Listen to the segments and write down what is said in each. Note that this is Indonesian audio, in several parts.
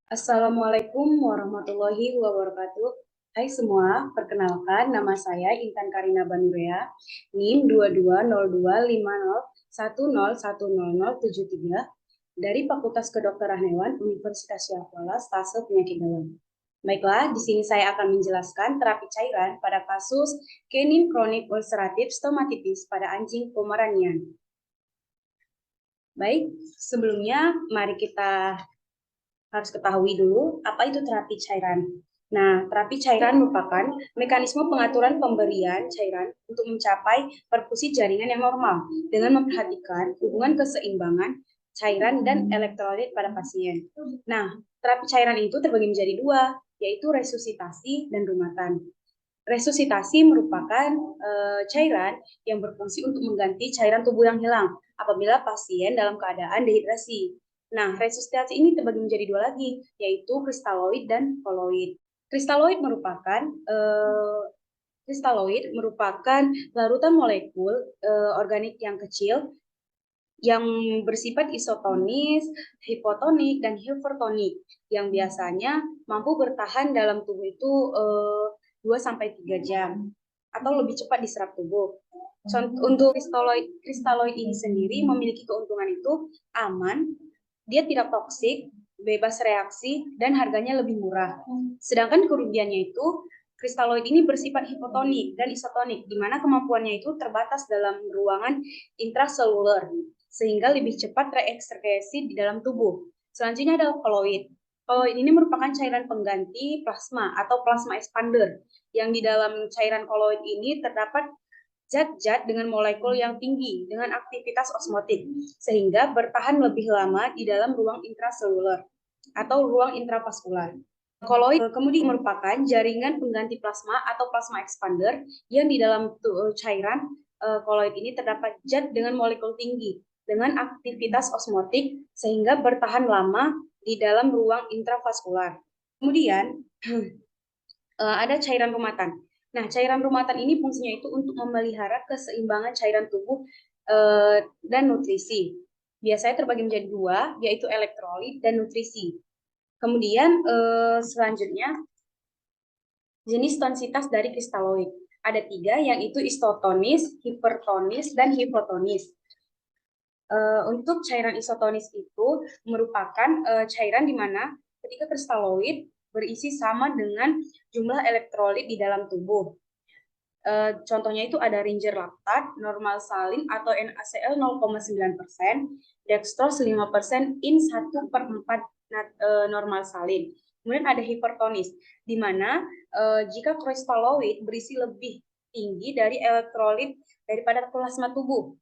Assalamualaikum warahmatullahi wabarakatuh. Hai semua, perkenalkan nama saya Intan Karina Banurea, NIM 220250101073 dari Fakultas Kedokteran Hewan Universitas Syahkuala Stase Penyakit Dalam. Baiklah, di sini saya akan menjelaskan terapi cairan pada kasus kenim kronik ulceratif stomatitis pada anjing Pomeranian. Baik, sebelumnya mari kita harus ketahui dulu apa itu terapi cairan. Nah, terapi cairan merupakan mekanisme pengaturan pemberian cairan untuk mencapai perfusi jaringan yang normal dengan memperhatikan hubungan keseimbangan cairan dan elektrolit pada pasien. Nah, terapi cairan itu terbagi menjadi dua, yaitu resusitasi dan rumatan. Resusitasi merupakan cairan yang berfungsi untuk mengganti cairan tubuh yang hilang apabila pasien dalam keadaan dehidrasi. Nah, resusitasi ini terbagi menjadi dua lagi, yaitu kristaloid dan koloid. Kristaloid merupakan larutan molekul organik yang kecil yang bersifat isotonis, hipotonik, dan hipertonik yang biasanya mampu bertahan dalam tubuh itu 2-3 jam atau lebih cepat diserap tubuh. Untuk kristaloid ini sendiri memiliki keuntungan itu aman, dia tidak toksik, bebas reaksi, dan harganya lebih murah. Sedangkan kerugiannya itu kristaloid ini bersifat hipotonik dan isotonik, di mana kemampuannya itu terbatas dalam ruangan intraseluler, sehingga lebih cepat terekskresi di dalam tubuh. Selanjutnya adalah koloid. Koloid ini merupakan cairan pengganti plasma atau plasma expander, yang di dalam cairan koloid ini terdapat zat-zat dengan molekul yang tinggi dengan aktivitas osmotik, sehingga bertahan lebih lama di dalam ruang intraseluler atau ruang intravaskular. Koloid kemudian merupakan jaringan pengganti plasma atau plasma expander yang di dalam cairan koloid ini terdapat zat dengan molekul tinggi dengan aktivitas osmotik sehingga bertahan lama di dalam ruang intravaskular. Kemudian ada cairan rumatan. Nah, cairan rumatan ini fungsinya itu untuk memelihara keseimbangan cairan tubuh dan nutrisi. Biasanya terbagi menjadi dua, yaitu elektrolit dan nutrisi. Kemudian selanjutnya jenis tonsitas dari kristaloid. Ada tiga, yaitu isotonis, hipertonis, dan hipotonis. Untuk cairan isotonis itu merupakan cairan di mana ketika kristaloid berisi sama dengan jumlah elektrolit di dalam tubuh. Contohnya itu ada Ringer laktat, normal salin atau NaCl 0,9%, dextrose 5%, in 1/4 normal salin. Kemudian ada hipertonis, di mana jika kristaloid berisi lebih tinggi dari elektrolit daripada plasma tubuh.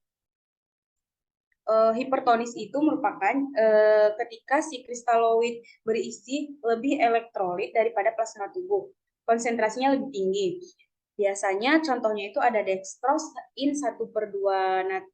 Hipertonis itu merupakan ketika si kristaloid berisi lebih elektrolit daripada plasma tubuh. Konsentrasinya lebih tinggi. Biasanya contohnya itu ada dextrose in 1/2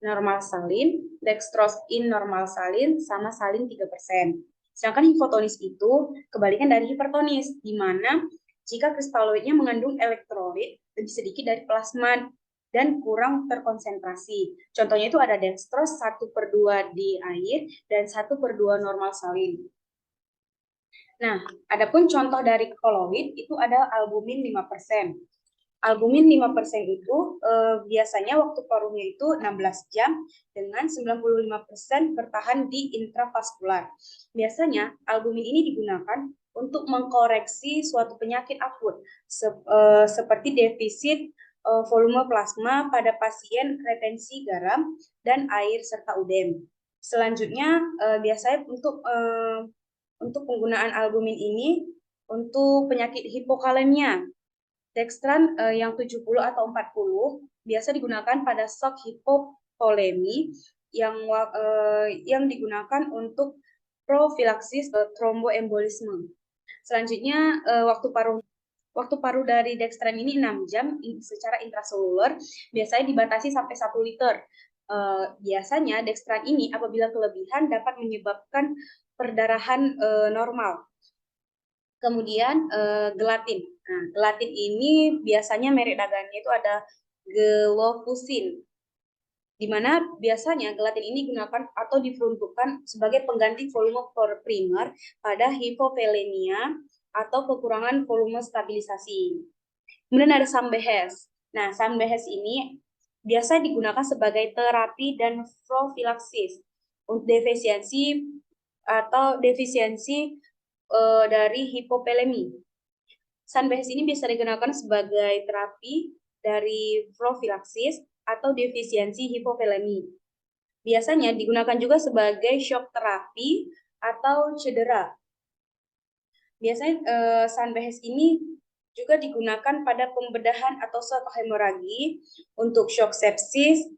normal salin, dextrose in normal salin, sama salin 3%. Sedangkan hipotonis itu kebalikan dari hipertonis, di mana jika kristaloidnya mengandung elektrolit lebih sedikit dari plasma dan kurang terkonsentrasi. Contohnya itu ada dextrose 1/2 di air dan 1/2 normal salin. Nah, adapun contoh dari koloid itu ada albumin 5%. Albumin 5% itu biasanya waktu paruhnya itu 16 jam dengan 95% bertahan di intravaskular. Biasanya albumin ini digunakan untuk mengkoreksi suatu penyakit akut seperti defisit volume plasma pada pasien retensi garam dan air serta udem. Selanjutnya biasanya untuk penggunaan albumin ini untuk penyakit hipokalemia, dextran yang 70 atau 40 biasa digunakan pada shock hipovolemi yang digunakan untuk profilaksis tromboembolisme. Selanjutnya waktu paruh dari dextran ini 6 jam secara intraseluler, biasanya dibatasi sampai 1 liter. Biasanya dextran ini apabila kelebihan dapat menyebabkan perdarahan normal. Kemudian gelatin. Nah, gelatin ini biasanya merek dagangnya itu ada Gelofusin. di mana biasanya gelatin ini digunakan atau diperuntukkan sebagai pengganti volume primer pada hipovolemia atau kekurangan volume stabilisasi. Kemudian ada Sambehes. Nah, Sambehes ini biasa digunakan sebagai terapi dan profilaksis untuk defisiensi dari hipovolemi. Sambehes ini bisa digunakan sebagai terapi dari profilaksis atau defisiensi hipovolemi. Biasanya digunakan juga sebagai shock terapi atau cedera. Biasanya Sambehes ini juga digunakan pada pembedahan atau shock hemoragi untuk shock sepsis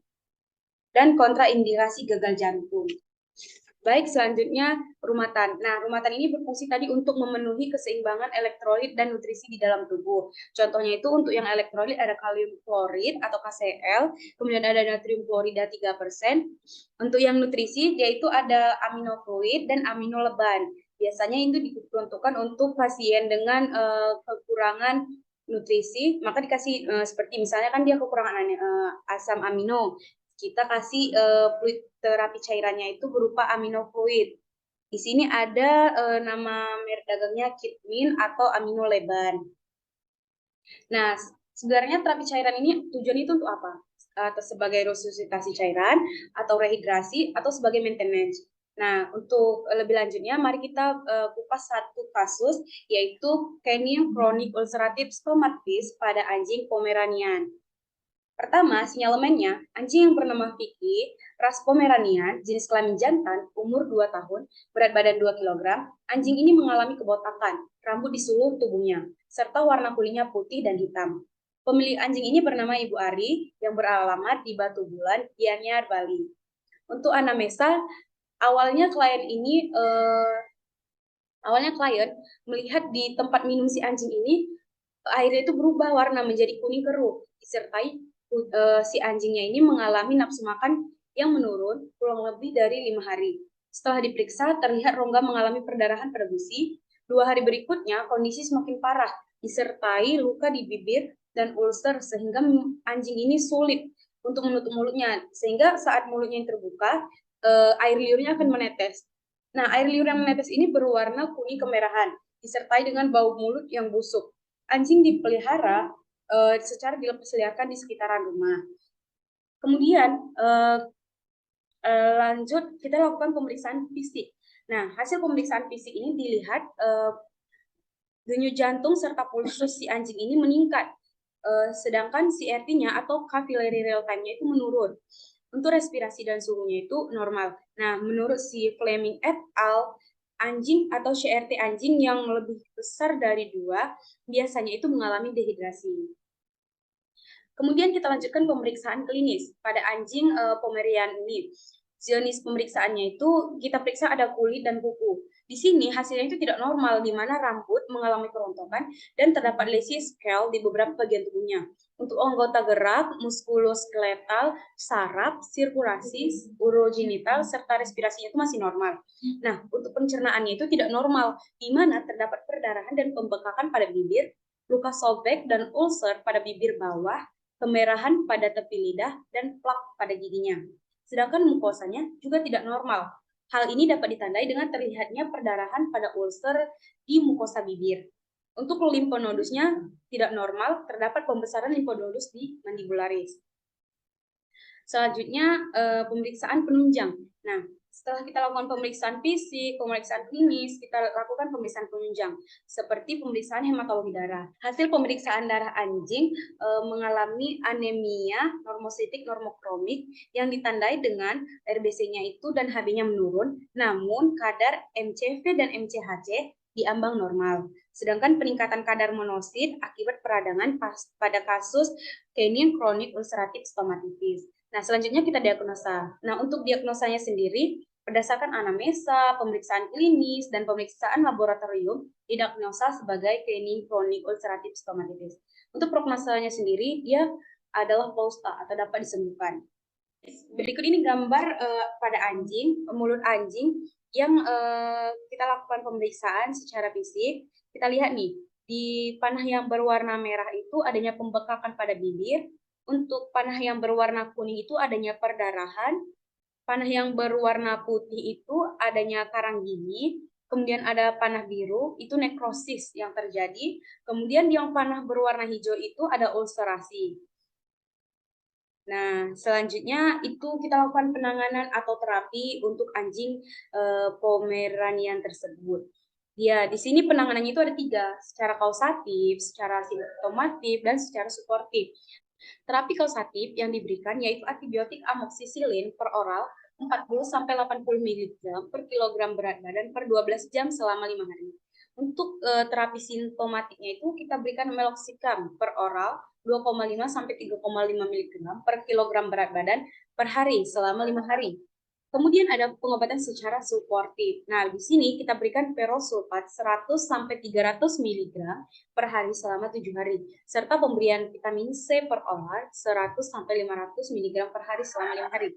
dan kontraindikasi gagal jantung. Baik, selanjutnya rumatan. Nah, rumatan ini berfungsi tadi untuk memenuhi keseimbangan elektrolit dan nutrisi di dalam tubuh. Contohnya itu untuk yang elektrolit ada kalium klorid atau KCl, kemudian ada natrium klorida 3%. Untuk yang nutrisi yaitu ada aminofluid dan aminoleban. Biasanya itu diperuntukkan untuk pasien dengan kekurangan nutrisi, maka dikasih seperti misalnya kan dia kekurangan asam amino, kita kasih fluid terapi cairannya itu berupa aminofluid. Di sini ada nama merek dagangnya Kitmin atau Aminoleban. Nah, sebenarnya terapi cairan ini tujuan itu untuk apa? Atau sebagai resusitasi cairan, atau rehidrasi, atau sebagai maintenance. Nah, untuk lebih lanjutnya, mari kita kupas satu kasus, yaitu Canine Chronic Ulcerative Stomatitis pada anjing Pomeranian. Pertama, sinyalemennya, anjing yang bernama Vicky, ras Pomeranian, jenis kelamin jantan, umur 2 tahun, berat badan 2 kg. Anjing ini mengalami kebotakan, rambut di seluruh tubuhnya, serta warna kulitnya putih dan hitam. Pemilik anjing ini bernama Ibu Ari, yang beralamat di Batu Bulan, Gianyar, Bali. Untuk anamnesa, awalnya klien melihat di tempat minum si anjing ini, airnya itu berubah warna menjadi kuning keruh, disertai si anjingnya ini mengalami nafsu makan yang menurun kurang lebih dari 5 hari. Setelah diperiksa, terlihat rongga mengalami perdarahan pada gusi. 2 hari berikutnya, kondisi semakin parah, disertai luka di bibir dan ulcer, sehingga anjing ini sulit untuk menutup mulutnya. Sehingga saat mulutnya yang terbuka, air liurnya akan menetes. Nah, air liur yang menetes ini berwarna kuning kemerahan, disertai dengan bau mulut yang busuk. Anjing dipelihara secara dilepasliarkan di sekitaran rumah. Kemudian lanjut kita lakukan pemeriksaan fisik. Nah, hasil pemeriksaan fisik ini dilihat denyut jantung serta pulsus si anjing ini meningkat, sedangkan CRT-nya atau capillary real time-nya itu menurun. Untuk respirasi dan suhunya itu normal. Nah, menurut si Fleming et al., anjing atau CRT anjing yang lebih besar dari 2 biasanya itu mengalami dehidrasi. Kemudian kita lanjutkan pemeriksaan klinis pada anjing Pomerian ini. Jenis pemeriksaannya itu kita periksa ada kulit dan kuku. Di sini hasilnya itu tidak normal, di mana rambut mengalami kerontokan dan terdapat lesi scale di beberapa bagian tubuhnya. Untuk anggota gerak, muskuloskeletal, saraf, sirkulasi, urogenital, serta respirasinya itu masih normal. Nah, untuk pencernaannya itu tidak normal, di mana terdapat perdarahan dan pembekakan pada bibir, luka sobek dan ulcer pada bibir bawah, kemerahan pada tepi lidah, dan plak pada giginya. Sedangkan mukosanya juga tidak normal. Hal ini dapat ditandai dengan terlihatnya perdarahan pada ulcer di mukosa bibir. Untuk limfonodusnya tidak normal, terdapat pembesaran limfonodus di mandibularis. Selanjutnya pemeriksaan penunjang. Nah, setelah kita lakukan pemeriksaan fisik, pemeriksaan klinis, kita lakukan pemeriksaan penunjang, seperti pemeriksaan hematologi darah. Hasil pemeriksaan darah anjing mengalami anemia normositik normokromik yang ditandai dengan RBC-nya itu dan HB-nya menurun, namun kadar MCV dan MCHC di ambang normal. Sedangkan peningkatan kadar monosit akibat peradangan pada kasus Canine Chronic Ulcerative Stomatitis. Nah, selanjutnya kita diagnosa. Nah, untuk diagnosanya sendiri, berdasarkan anamnesa, pemeriksaan klinis, dan pemeriksaan laboratorium, didiagnosa sebagai Canine Chronic Ulcerative Stomatitis. Untuk prognosanya sendiri, dia adalah pausta atau dapat disembuhkan. Berikut ini gambar pada anjing, mulut anjing yang kita lakukan pemeriksaan secara fisik. Kita lihat nih, di panah yang berwarna merah itu adanya pembekakan pada bibir, Untuk panah yang berwarna kuning itu adanya perdarahan, panah yang berwarna putih itu adanya karang gigi, kemudian ada panah biru, itu nekrosis yang terjadi, kemudian yang panah berwarna hijau itu ada ulcerasi. Nah, selanjutnya itu kita lakukan penanganan atau terapi untuk anjing Pomeranian tersebut. Ya, di sini penanganannya itu ada 3, secara kausatif, secara simptomatif, dan secara suportif. Terapi kausatif yang diberikan yaitu antibiotik amoksisilin per oral 40-80 mg per kilogram berat badan per 12 jam selama 5 hari. Untuk terapi simptomatiknya itu kita berikan meloxicam per oral 2,5 sampai 3,5 mg per kilogram berat badan per hari selama 5 hari. Kemudian ada pengobatan secara suportif. Nah, di sini kita berikan perosulfat 100 sampai 300 mg per hari selama 7 hari, serta pemberian vitamin C per oral 100 sampai 500 mg per hari selama 5 hari.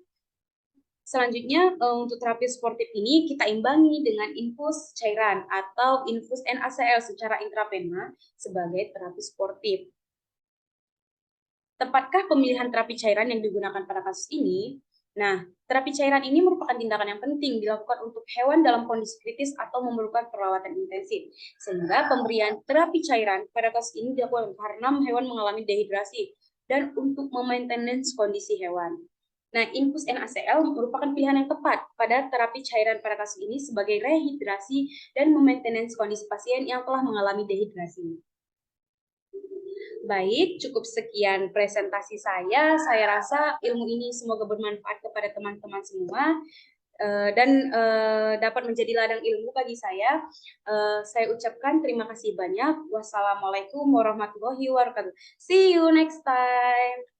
Selanjutnya, untuk terapi sportif ini kita imbangi dengan infus cairan atau infus NaCl secara intravena sebagai terapi sportif. Tepatkah pemilihan terapi cairan yang digunakan pada kasus ini? Nah, terapi cairan ini merupakan tindakan yang penting dilakukan untuk hewan dalam kondisi kritis atau memerlukan perawatan intensif. Sehingga pemberian terapi cairan pada kasus ini dilakukan karena hewan mengalami dehidrasi dan untuk memaintenance kondisi hewan. Nah, infus NaCl merupakan pilihan yang tepat pada terapi cairan pada kasus ini sebagai rehidrasi dan memaintenance kondisi pasien yang telah mengalami dehidrasi. Baik, cukup sekian presentasi saya. Saya rasa ilmu ini semoga bermanfaat kepada teman-teman semua dan dapat menjadi ladang ilmu bagi saya. Saya ucapkan terima kasih banyak. Wassalamualaikum warahmatullahi wabarakatuh. See you next time.